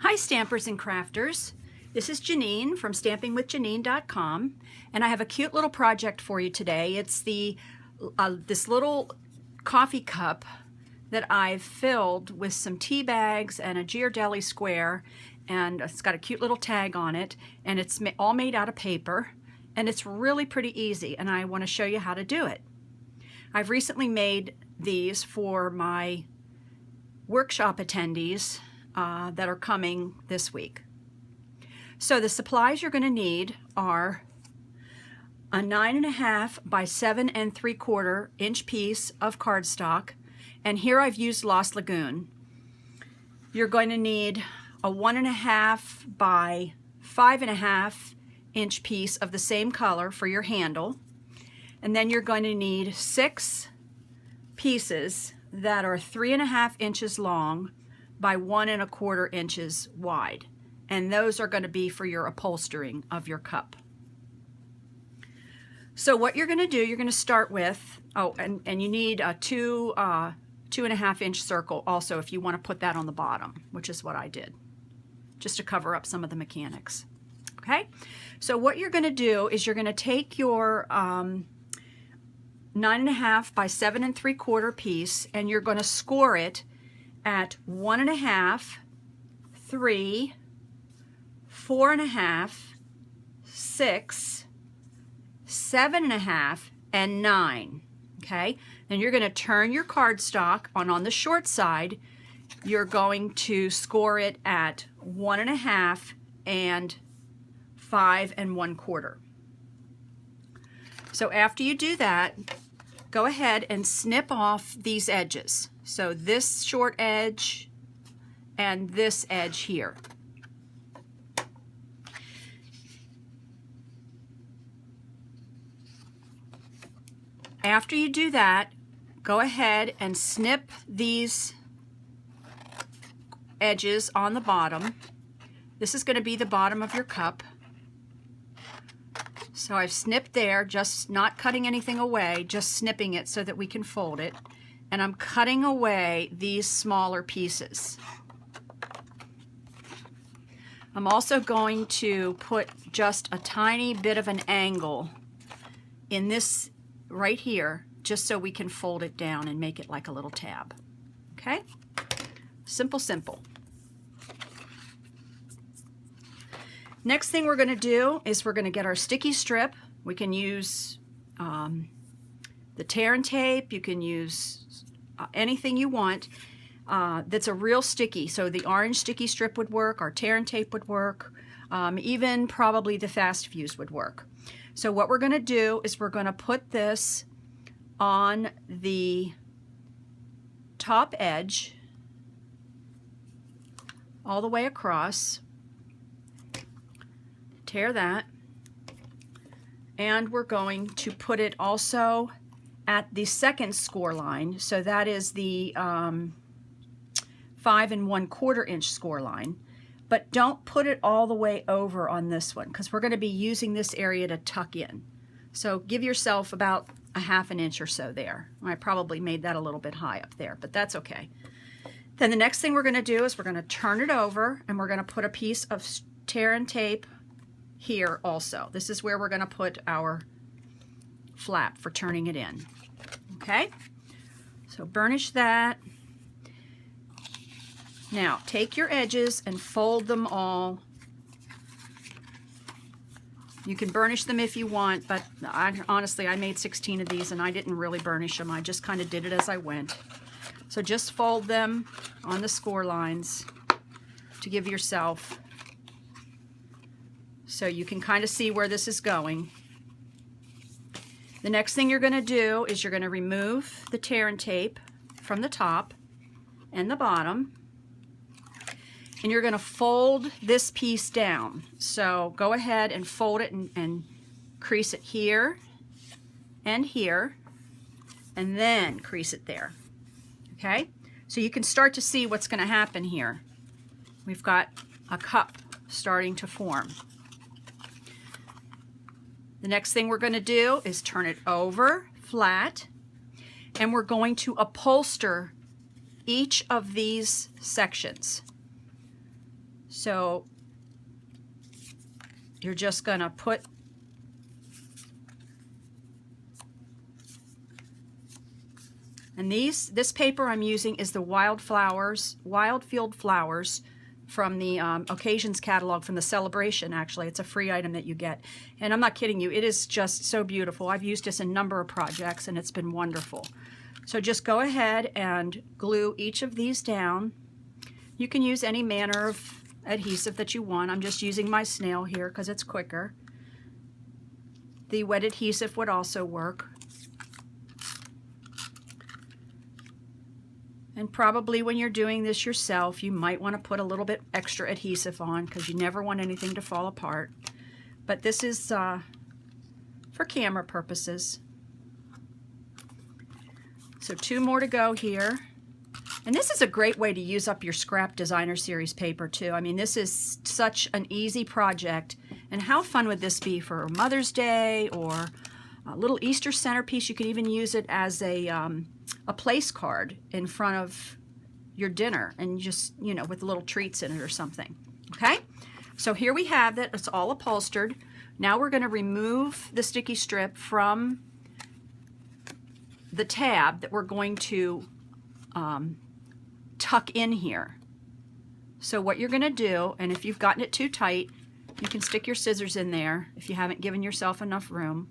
Hi Stampers and Crafters, this is Janine from stampingwithjanine.com, and I have a cute little project for you today. It's this little coffee cup that I've filled with some tea bags and a Ghirardelli square, and it's got a cute little tag on it, and it's all made out of paper, and it's really pretty easy, and I want to show you how to do it. I've recently made these for my workshop attendees that are coming this week. So the supplies you're going to need are a 9.5 by 7 3/4 inch piece of cardstock, and here I've used Lost Lagoon. You're going to need a 1.5 by 5.5 inch piece of the same color for your handle, and then you're going to need 6 pieces that are 3.5 inches long by 1 1/4 inches wide, and those are going to be for your upholstering of your cup. So what you're going to do, you're going to start with, and you need a 2.5 inch circle also if you want to put that on the bottom, which is what I did, just to cover up some of the mechanics. Okay, so what you're going to do is you're going to take your 9.5 by 7 3/4 piece, and you're going to score it at 1.5, 3, 4.5, 6, 7.5, and 9. Okay, then you're going to turn your cardstock on the short side. You're going to score it at 1.5 and 5 1/4. So after you do that, go ahead and snip off these edges. So this short edge and this edge here. After you do that, go ahead and snip these edges on the bottom. This is going to be the bottom of your cup. So I've snipped there, just not cutting anything away, just snipping it so that we can fold it. And I'm cutting away these smaller pieces. I'm also going to put just a tiny bit of an angle in this right here, just so we can fold it down and make it like a little tab. Okay? Simple, simple. Next thing we're going to do is we're going to get our sticky strip. We can use the tear and tape. You can use anything you want that's a real sticky. So the orange sticky strip would work, or tear and tape would work, even probably the fast fuse would work. So what we're going to do is we're going to put this on the top edge all the way across. Tear that, and we're going to put it also at the second score line. So that is the 5 1/4 inch score line, but don't put it all the way over on this one, because we're going to be using this area to tuck in. So give yourself about a 1/2 inch or so there. I probably made that a little bit high up there, but that's okay. Then the next thing we're going to do is we're going to turn it over, and we're going to put a piece of tear and tape here also. This is where we're going to put our flap for turning it in. Okay, so burnish that. Now take your edges and fold them all. You can burnish them if you want, but honestly I made 16 of these and I didn't really burnish them. I just kind of did it as I went. So just fold them on the score lines to give yourself, so you can kind of see where this is going. The next thing you're going to do is you're going to remove the tear and tape from the top and the bottom, and you're going to fold this piece down. So go ahead and fold it and crease it here and here, and then crease it there. Okay, so you can start to see what's going to happen here. We've got a cup starting to form. The next thing we're going to do is turn it over flat, and we're going to upholster each of these sections. So you're just going to put and this paper I'm using is the Wild Field Flowers from the Occasions catalog from the Celebration. Actually, it's a free item that you get, and I'm not kidding you, it is just so beautiful. I've used this in a number of projects and it's been wonderful. So just go ahead and glue each of these down. You can use any manner of adhesive that you want. I'm just using my snail here because it's quicker. The wet adhesive would also work. And probably when you're doing this yourself, you might want to put a little bit extra adhesive on because you never want anything to fall apart. But this is for camera purposes. So 2 more to go here. And this is a great way to use up your scrap designer series paper too. I mean, this is such an easy project. And how fun would this be for Mother's Day or a little Easter centerpiece? You could even use it as a place card in front of your dinner, and just, you know, with little treats in it or something. Okay, so here we have that. It's all upholstered. Now we're going to remove the sticky strip from the tab that we're going to tuck in here. So what you're going to do, and if you've gotten it too tight, you can stick your scissors in there. If you haven't given yourself enough room,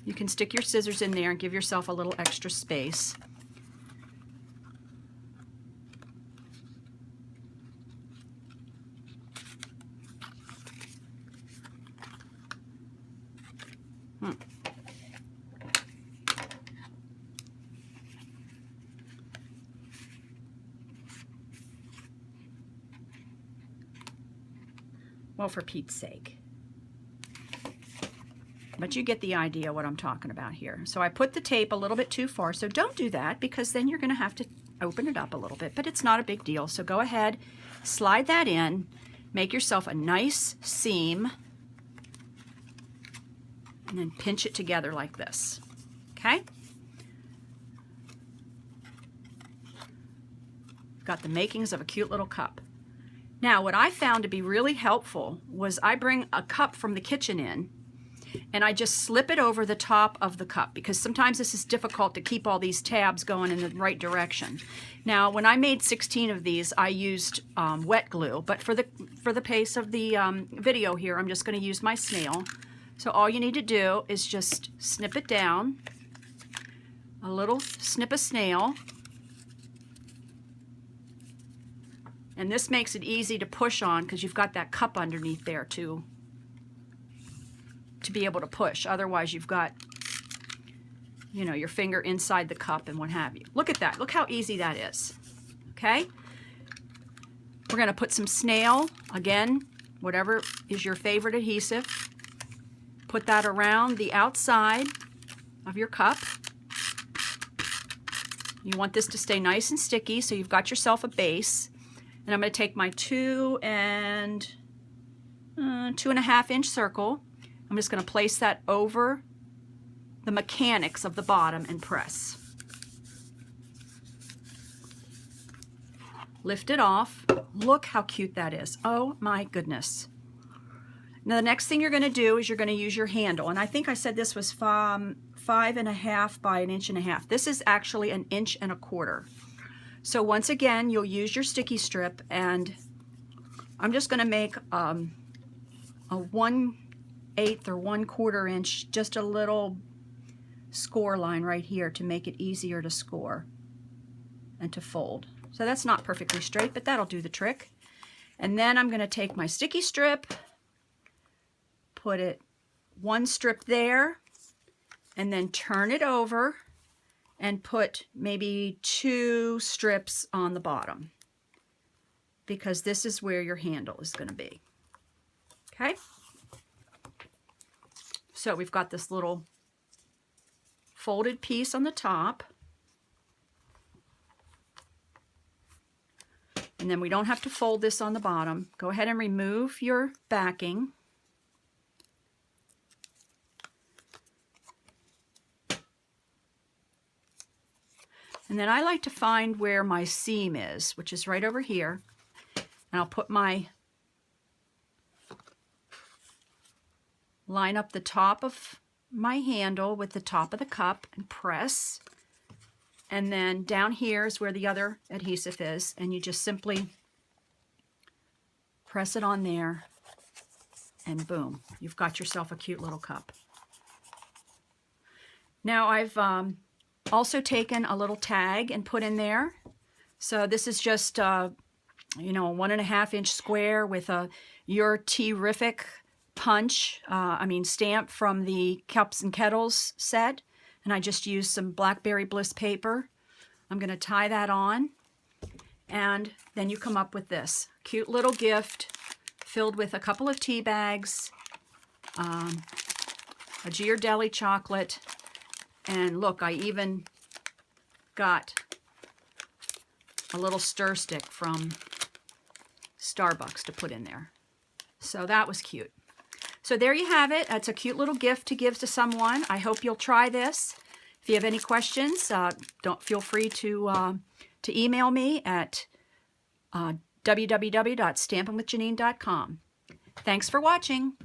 you can stick your scissors in there and give yourself a little extra space. Well, for Pete's sake. But you get the idea what I'm talking about here. So I put the tape a little bit too far, so don't do that because then you're going to have to open it up a little bit, but it's not a big deal. So go ahead, slide that in, make yourself a nice seam, and then pinch it together like this. Okay? Got the makings of a cute little cup. Now, what I found to be really helpful was I bring a cup from the kitchen in, and I just slip it over the top of the cup because sometimes this is difficult to keep all these tabs going in the right direction. Now, when I made 16 of these, I used wet glue, but for the pace of the video here, I'm just going to use my snail. So all you need to do is just snip it down, a little snip of snail. And this makes it easy to push on because you've got that cup underneath there to be able to push. Otherwise, you've got, you know, your finger inside the cup and what have you. Look at that. Look how easy that is. Okay? We're going to put some snail, again, whatever is your favorite adhesive. Put that around the outside of your cup. You want this to stay nice and sticky, so you've got yourself a base. And I'm going to take my 2.5 inch circle. I'm just going to place that over the mechanics of the bottom and press. Lift it off. Look how cute that is. Oh my goodness. Now the next thing you're going to do is you're going to use your handle. And I think I said this was 5.5 by 1.5 inches. This is actually 1.25 inches. So once again, you'll use your sticky strip, and I'm just going to make a 1/8 or 1/4 inch, just a little score line right here to make it easier to score and to fold. So that's not perfectly straight, but that'll do the trick. And then I'm going to take my sticky strip, put it one strip there, and then turn it over and put maybe 2 strips on the bottom, because this is where your handle is going to be. Okay? So we've got this little folded piece on the top. And then we don't have to fold this on the bottom. Go ahead and remove your backing. And then I like to find where my seam is, which is right over here. And I'll put line up the top of my handle with the top of the cup and press. And then down here is where the other adhesive is, and you just simply press it on there, and boom, you've got yourself a cute little cup. Now I've also taken a little tag and put in there. So this is just a 1.5 inch square with a Your Terrific punch, stamp from the Cups and Kettles set. And I just used some Blackberry Bliss paper. I'm going to tie that on, and then you come up with this cute little gift filled with a couple of tea bags, a Ghirardelli chocolate, and look, I even got a little stir stick from Starbucks to put in there. So that was cute. So there you have it. It's a cute little gift to give to someone. I hope you'll try this. If you have any questions, don't feel free to email me at www.stampinwithjanine.com. Thanks for watching.